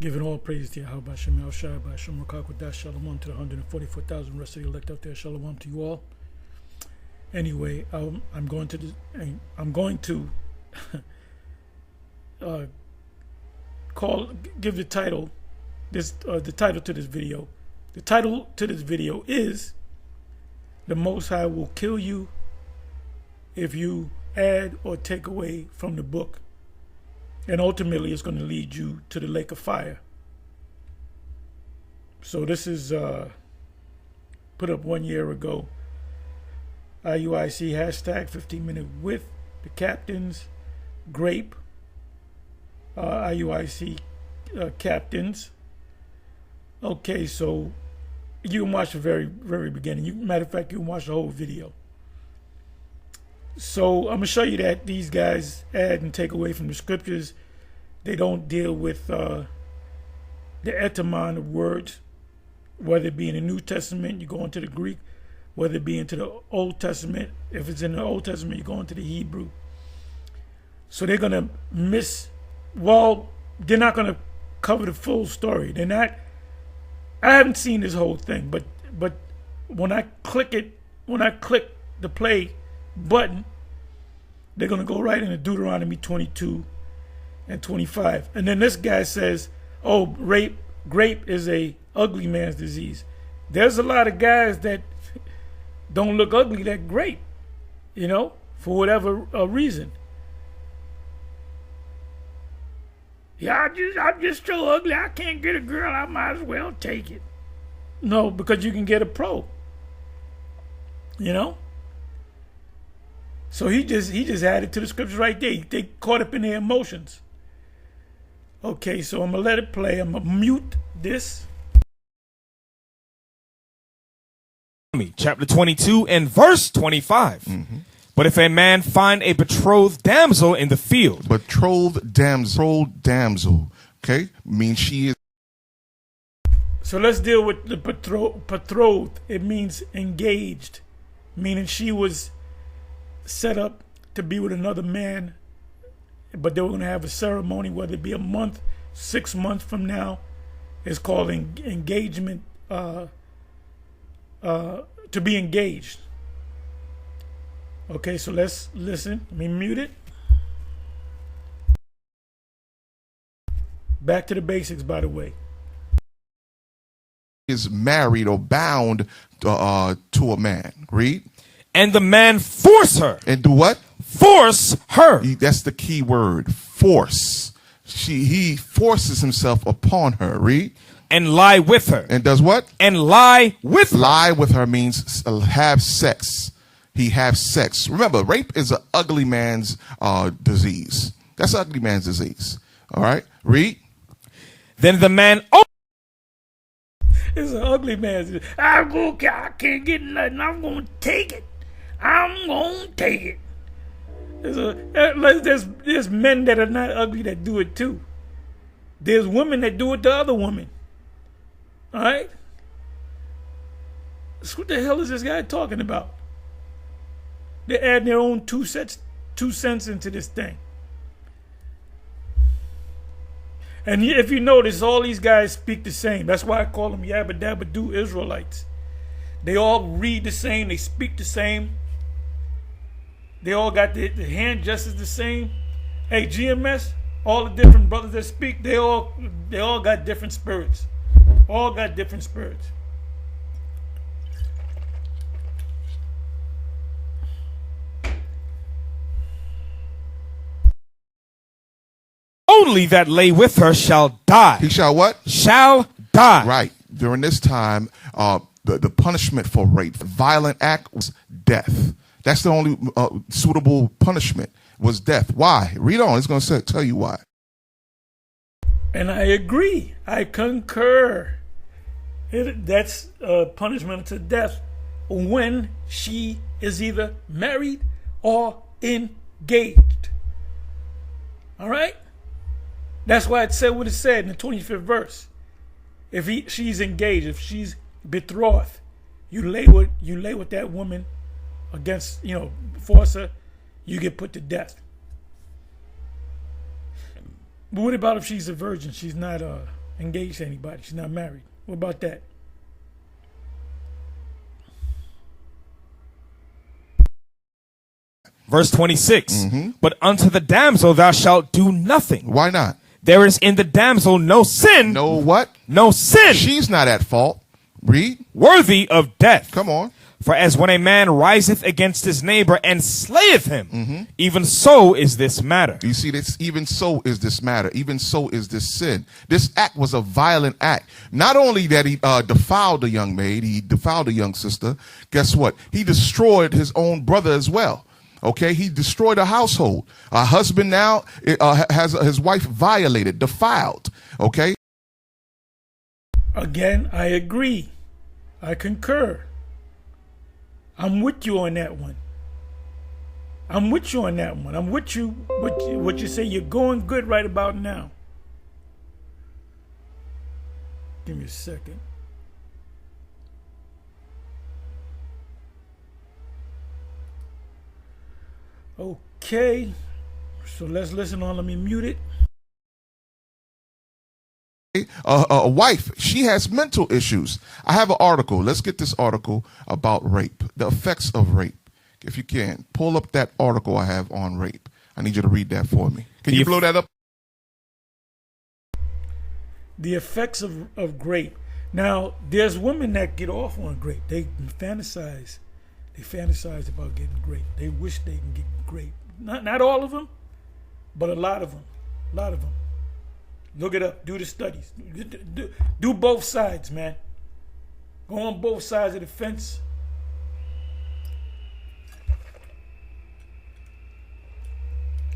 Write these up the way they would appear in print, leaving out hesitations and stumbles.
Giving all praise to Yahweh Shem El Shai by Shem Rakakwadash. Shalom to the 144,000 rest of the elect out there. Shalom to you all. Anyway, I'm going to give the title the title to this video. The title to this video is "The Most High Will Kill You If You Add or Take Away from the Book," and ultimately it's going to lead you to the lake of fire. So this is put up 1 year ago. IUIC hashtag 15-minute with the captains, grape, IUIC captains. Okay, so you can watch the very beginning. Matter of fact, you can watch the whole video. So I'm going to show you that these guys add and take away from the scriptures. They don't deal with the etymon of words, whether it be in the New Testament, you go into the Greek, whether it be into the Old Testament. If it's in the Old Testament, you go into the Hebrew. So they're going to they're not going to cover the full story. They're not. I haven't seen this whole thing, but when I click the play button, they're going to go right into Deuteronomy 22 and 25. And then this guy says, oh, grape is a ugly man's disease. There's a lot of guys that don't look ugly that grape, for whatever reason. Yeah, I'm just so ugly, I can't get a girl, I might as well take it. No, because you can get a pro. So he just added to the scriptures right there. They caught up in their emotions. Okay, so I'm going to let it play. I'm going to mute this. Chapter 22 and verse 25. Mm-hmm. But if a man find a betrothed damsel in the field. Betrothed damsel. Okay? Means she is. So let's deal with the betrothed. It means engaged. Meaning she was set up to be with another man. But they were going to have a ceremony, whether it be a month, 6 months from now. It's called engagement. To be engaged. Okay, so let's listen. Let me mute it. Back to the basics, by the way. Is married or bound to a man. Read. And the man force her. And do what? Force her. That's the key word. Force. He forces himself upon her. Read. And lie with her. And does what? And lie with her. Lie with her means have sex. He have sex. Remember, rape is an ugly man's disease. That's an ugly man's disease. All right? Read. Then the man... It's an ugly man's disease. I can't get nothing. I'm going to take it. There's men that are not ugly that do it too. There's women that do it to other women. All right? So what the hell is this guy talking about? They're adding their own 2 cents into this thing. And if you notice, all these guys speak the same. That's why I call them Yabba Dabba Doo Israelites. They all read the same. They speak the same. They all got the hand gestures the same. Hey, GMS, all the different brothers that speak, they all got different spirits. All got different spirits. Only that lay with her shall die. He shall what? Shall die. Right. During this time, the punishment for rape, violent act, was death. That's the only suitable punishment, was death. Why? Read on. It's going to tell you why. And I agree. I concur. That's punishment to death when she is either married or engaged. All right? That's why it said what it said in the 25th verse. If she's engaged, if she's betrothed, you lay with that woman against, force her, you get put to death. But what about if she's a virgin? She's not engaged to anybody. She's not married. What about that? Verse 26. But unto the damsel thou shalt do nothing. Why not? There is in the damsel no sin. No what? No sin. She's not at fault. Read. Worthy of death. Come on. For as when a man riseth against his neighbor and slayeth him, even so is this matter. You see, this even so is this matter. Even so is this sin. This act was a violent act. Not only that he defiled a young maid, he defiled a young sister. Guess what? He destroyed his own brother as well. Okay, he destroyed a household. A husband now has his wife violated, defiled. Okay. Again, I agree. I concur. I'm with you on that one. I'm with you on that one. I'm with you. What you say, you're going good right about now. Give me a second. Okay. So let's listen on. Let me mute it. A wife, she has mental issues. I have an article. Let's get this article about rape, the effects of rape. If you can, pull up that article I have on rape. I need you to read that for me. Can you blow that up? The effects of rape. Now, there's women that get off on rape. They fantasize. They fantasize about getting raped. They wish they can get raped. Not all of them, but a lot of them. A lot of them. Look it up. Do the studies. Do both sides, man. Go on both sides of the fence.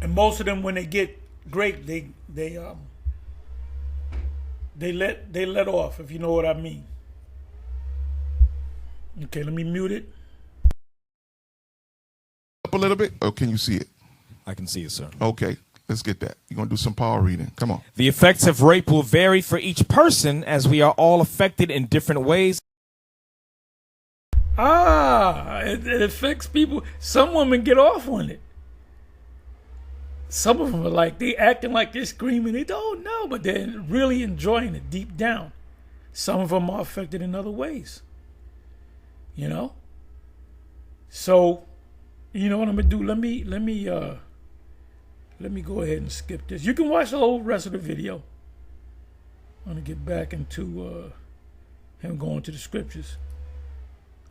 And most of them, when they get raped, they let off, if you know what I mean. Okay, let me mute it. Up a little bit, or can you see it? I can see it, sir. Okay. Let's get that. You're going to do some power reading. Come on. The effects of rape will vary for each person, as we are all affected in different ways. It affects people. Some women get off on it. Some of them are like, they acting like they're screaming. They don't know, but they're really enjoying it deep down. Some of them are affected in other ways. You know? So, you know what I'm going to do? Let me go ahead and skip this. You can watch the whole rest of the video. I'm going to get back into him going to the scriptures.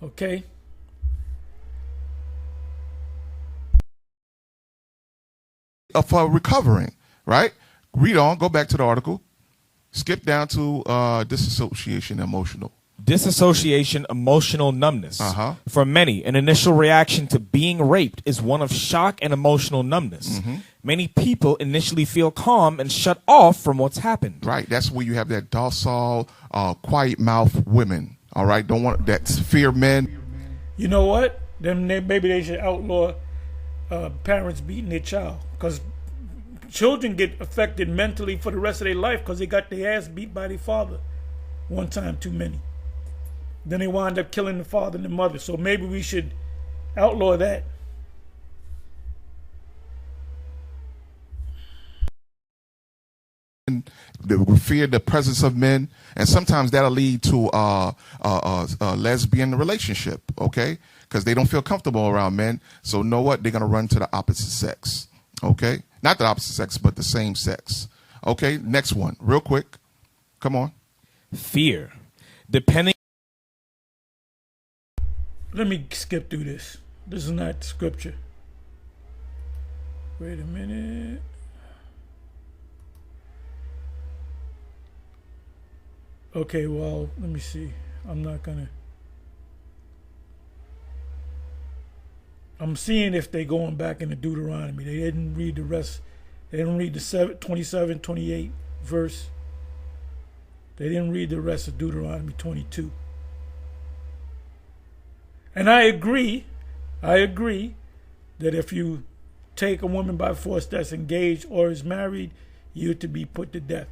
Okay? For recovering, right? Read on. Go back to the article. Skip down to disassociation emotional. Disassociation, emotional numbness. For many, an initial reaction to being raped is one of shock and emotional numbness. Many people initially feel calm and shut off from what's happened. Right. That's where you have that docile, quiet mouth women. All right. Don't want that fear men. You know what? Then maybe they should outlaw parents beating their child, because children get affected mentally for the rest of their life because they got their ass beat by their father one time too many. Then they wind up killing the father and the mother. So maybe we should outlaw that. They fear the presence of men, and sometimes that'll lead to a lesbian relationship, okay? Because they don't feel comfortable around men. So know what? They're going to run to the opposite sex, okay? Not the opposite sex, but the same sex. Okay, next one, real quick. Come on. Fear. Depending. Let me skip through this. This is not scripture. Wait a minute. Okay, well, let me see. I'm seeing if they're going back into Deuteronomy. They didn't read the rest. They didn't read the 27, 28 verse. They didn't read the rest of Deuteronomy 22. And I agree that if you take a woman by force that's engaged or is married, you're to be put to death.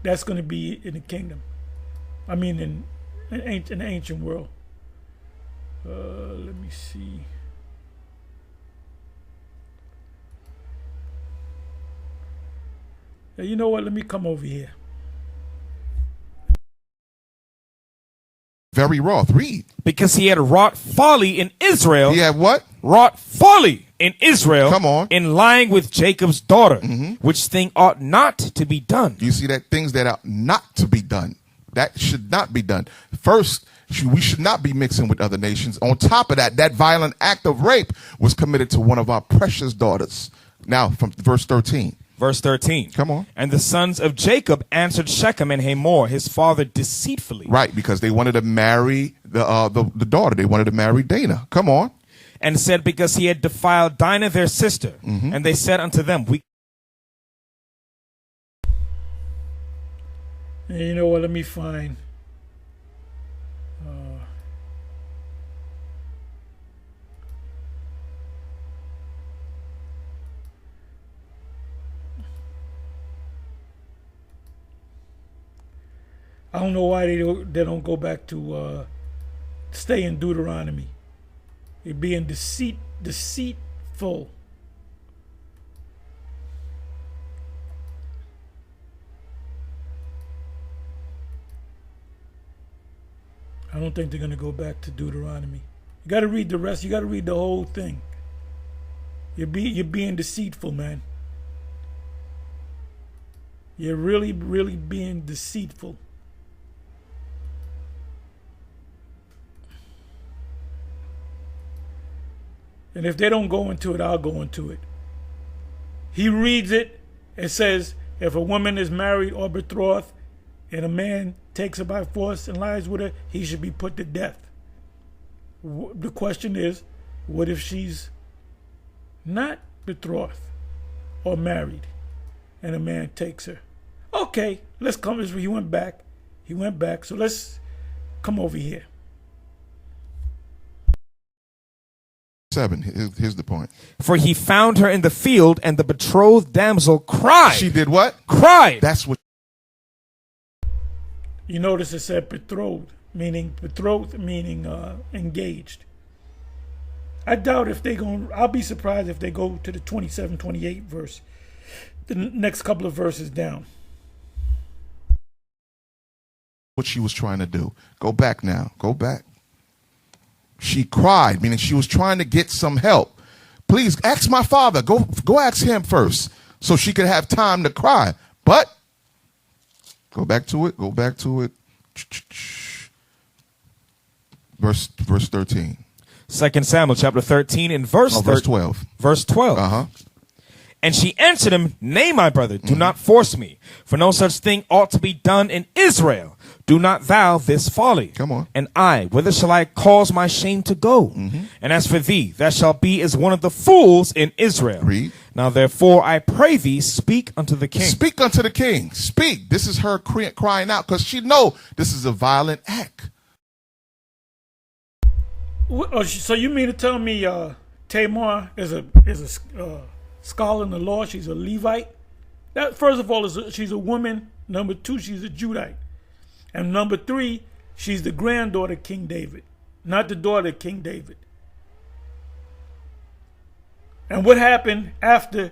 That's going to be in the kingdom. I mean, in the ancient world. Let me see. You know what? Let me come over here. Very wroth. Read. Because he had wrought folly in Israel. He had what? Wrought folly in Israel. Come on. In lying with Jacob's daughter, which thing ought not to be done. You see that things that are not to be done. That should not be done. First, we should not be mixing with other nations. On top of that, that violent act of rape was committed to one of our precious daughters. Now, from verse 13. Verse 13. Come on. And the sons of Jacob answered Shechem and Hamor, his father, deceitfully. Right, because they wanted to marry the daughter. They wanted to marry Dana. Come on. And said, because he had defiled Dinah, their sister. And they said unto them, You know what? Let me find. I don't know why they don't go back to stay in Deuteronomy. They're being deceitful. I don't think they're going to go back to Deuteronomy. You got to read the rest. You got to read the whole thing. You're being deceitful, man. You're really, really being deceitful. And if they don't go into it, I'll go into it. He reads it and says, if a woman is married or betrothed and a man takes her by force and lies with her, he should be put to death. The question is, what if she's not betrothed or married and a man takes her? Okay, let's come. He went back. So let's come over here. 7. Here's the point. For he found her in the field, and the betrothed damsel cried. She did what? Cried. That's what. You notice it said betrothed, meaning engaged. I doubt if they I'll be surprised if they go to the 27, 28 verse, the next couple of verses down. What she was trying to do. Go back now. Go back. She cried, meaning she was trying to get some help. Please ask my father. Go ask him first so she could have time to cry. But go back to it. Verse 13. 2 Samuel chapter 13 and verse 12. Verse 12. Uh-huh. And she answered him, Nay, my brother, do not force me, for no such thing ought to be done in Israel. Do not thou this folly. Come on. And I, whither shall I cause my shame to go? And as for thee, thou shalt be as one of the fools in Israel. Read. Now therefore, I pray thee, speak unto the king. Speak unto the king. Speak. This is her crying out because she know this is a violent act. So you mean to tell me Tamar is a scholar in the law? She's a Levite. That first of all she's a woman. Number 2, she's a Judite. And number 3, she's the granddaughter of King David, not the daughter of King David. And what happened after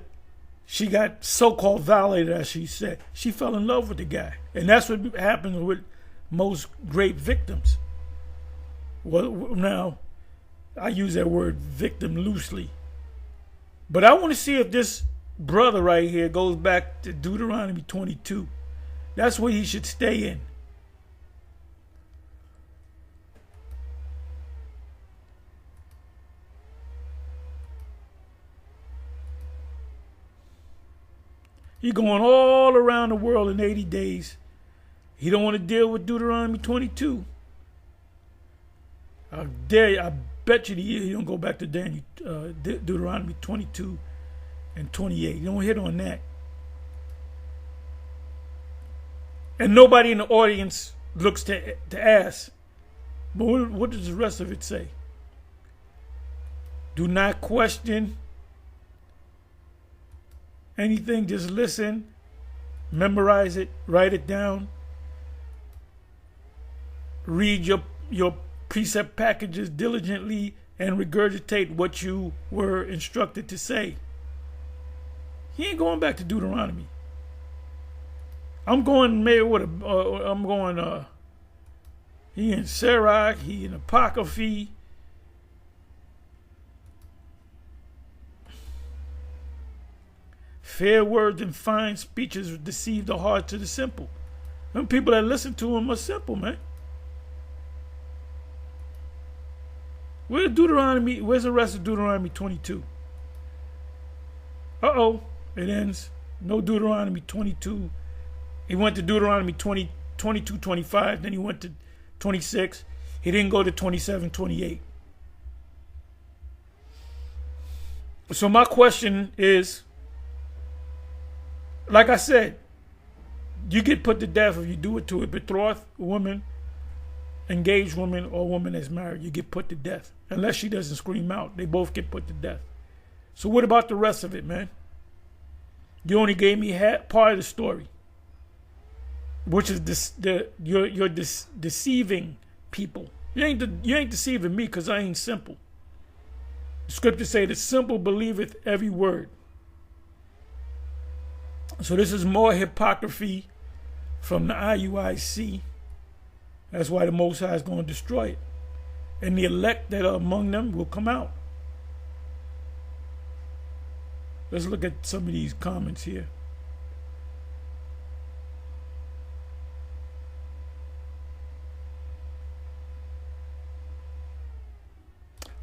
she got so-called violated, as she said? She fell in love with the guy. And that's what happens with most rape victims. Well, now, I use that word victim loosely. But I want to see if this brother right here goes back to Deuteronomy 22. That's where he should stay in. He's going all around the world in 80 days. He don't want to deal with Deuteronomy 22. I dare you, I bet you he don't go back to Deuteronomy 22 and 28. He don't hit on that. And nobody in the audience looks to ask, but what does the rest of it say? Do not question anything, just listen, memorize it, write it down, read your precept packages diligently, and regurgitate what you were instructed to say. He ain't going back to Deuteronomy. I'm going maybe with He in Sirach, he in Apocryphy. Fair words and fine speeches deceive the hearts of the simple. Them people that listen to him are simple, man. Where's the rest of Deuteronomy 22? Uh-oh, it ends. No Deuteronomy 22. He went to Deuteronomy 22, 25, then he went to 26. He didn't go to 27, 28. So my question is, like I said, you get put to death if you do it to a betrothed woman, engaged woman, or woman that's married. You get put to death. Unless she doesn't scream out. They both get put to death. So what about the rest of it, man? You only gave me part of the story, which is you're deceiving people. You ain't deceiving me because I ain't simple. The scriptures say the simple believeth every word. So this is more hypocrisy from the IUIC. That's why the Most High is going to destroy it. And the elect that are among them will come out. Let's look at some of these comments here.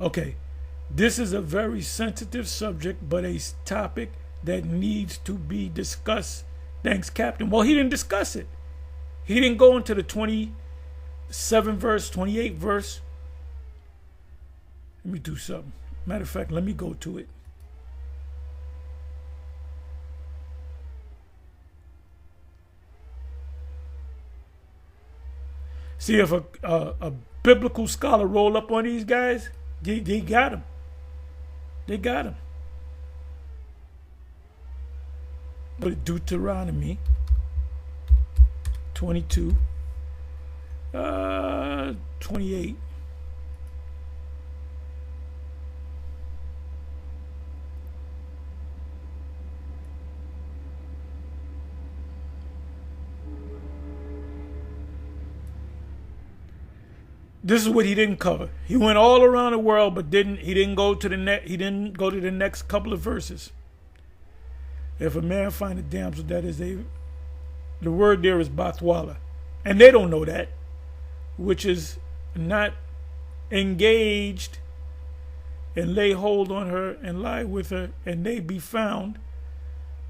Okay, this is a very sensitive subject, but a topic that needs to be discussed. Thanks, Captain. Well, he didn't discuss it. He didn't go into the 27 verse, 28 verse. Let me do something. Matter of fact, let me go to it. See if a biblical scholar roll up on these guys, they got him. They got him. But Deuteronomy 22, 28. This is what he didn't cover. He went all around the world, but he didn't go to the next couple of verses. If a man find a damsel that is the word there is bathwala, and they don't know that, which is not engaged, and lay hold on her and lie with her, and they be found,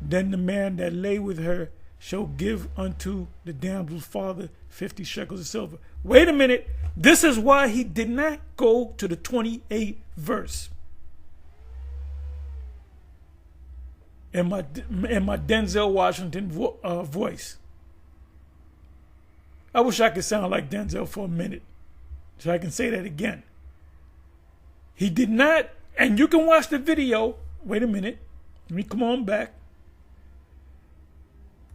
then the man that lay with her shall give unto the damsel's father 50 shekels of silver. Wait a minute. This is why he did not go to the 28th verse. In my Denzel Washington voice. I wish I could sound like Denzel for a minute, so I can say that again. He did not, and you can watch the video. Wait a minute. Let me come on back.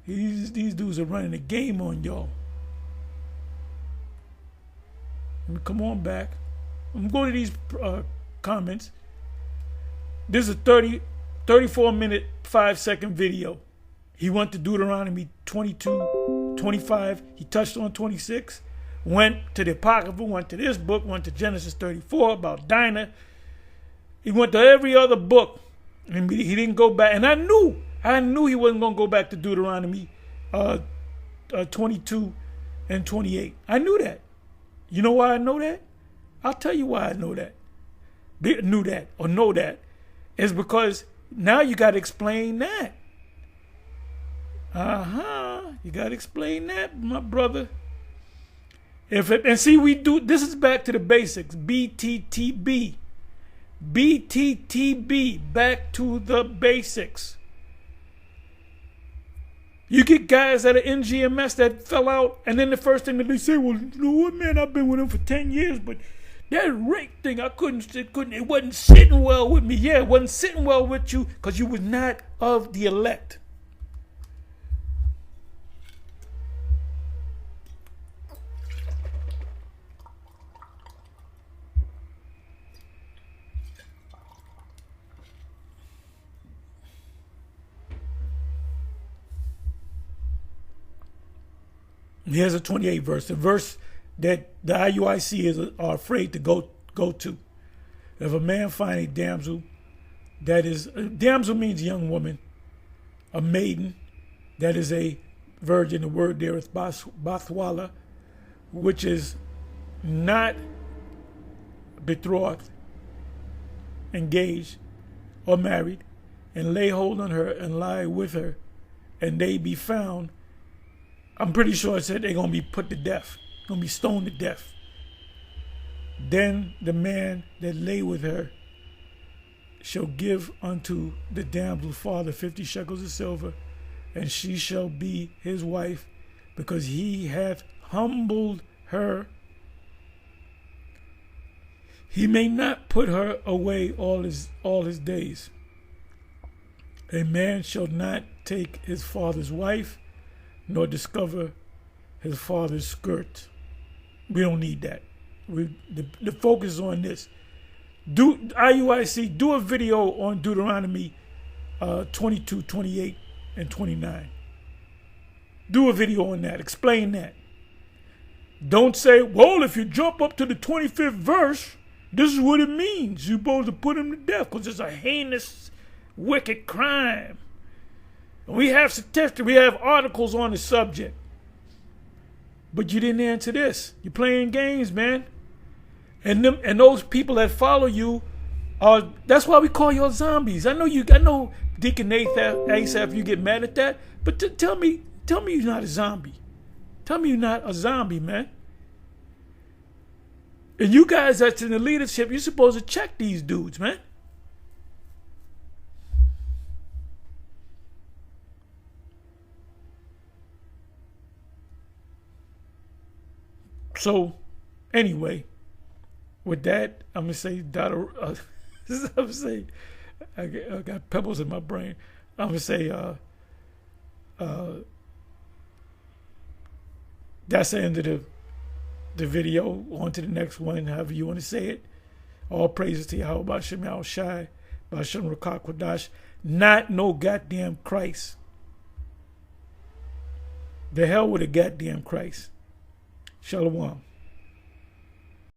These dudes are running a game on y'all. Let me come on back. I'm going to these comments. This is a 34-minute, 5-second video. He went to Deuteronomy 22, 25. He touched on 26. Went to the Apocrypha, went to this book, went to Genesis 34 about Dinah. He went to every other book. And he didn't go back. And I knew he wasn't going to go back to Deuteronomy 22 and 28. I knew that. You know why I know that? I'll tell you why I know that. Know that. It's because now you got to explain that. You got to explain that, my brother. We do, this is back to the basics. BTTB. BTTB, back to the basics. You get guys that are in GMS that fell out, and then the first thing that they say, well, you know what, man, I've been with him for 10 years, but that rape thing, it wasn't sitting well with me. Yeah, it wasn't sitting well with you because you was not of the elect. Here's a 28 verse. The verse that the IUIC are afraid to go to. If a man find a damsel, that is, damsel means young woman, a maiden, that is a virgin. The word there is bathwala, which is not betrothed, engaged, or married, and lay hold on her and lie with her, and they be found. I'm pretty sure it said they're going to be put to death, going to be stoned to death. Then the man that lay with her shall give unto the damsel's father 50 shekels of silver, and she shall be his wife, because he hath humbled her. He may not put her away all his days. A man shall not take his father's wife, nor discover his father's skirt. We don't need that. The focus is on this. IUIC, do a video on Deuteronomy 22, 28, and 29. Do a video on that. Explain that. Don't say, well, if you jump up to the 25th verse, this is what it means. You're supposed to put him to death because it's a heinous, wicked crime. We have statistics, we have articles on the subject. But you didn't answer this. You're playing games, man. And those people that follow you that's why we call you zombies. I know Deacon Asaph, you get mad at that, but tell me you're not a zombie. Tell me you're not a zombie, man. And you guys that's in the leadership, you're supposed to check these dudes, man. So, anyway, with that, I'm gonna say, I got pebbles in my brain. I'm gonna say, that's the end of the video. On to the next one, however you want to say it. All praises to Yahweh B'Shem Yahweh Shai, B'Shem Rakak Kodash. Not no goddamn Christ. The hell with a goddamn Christ. Shalom.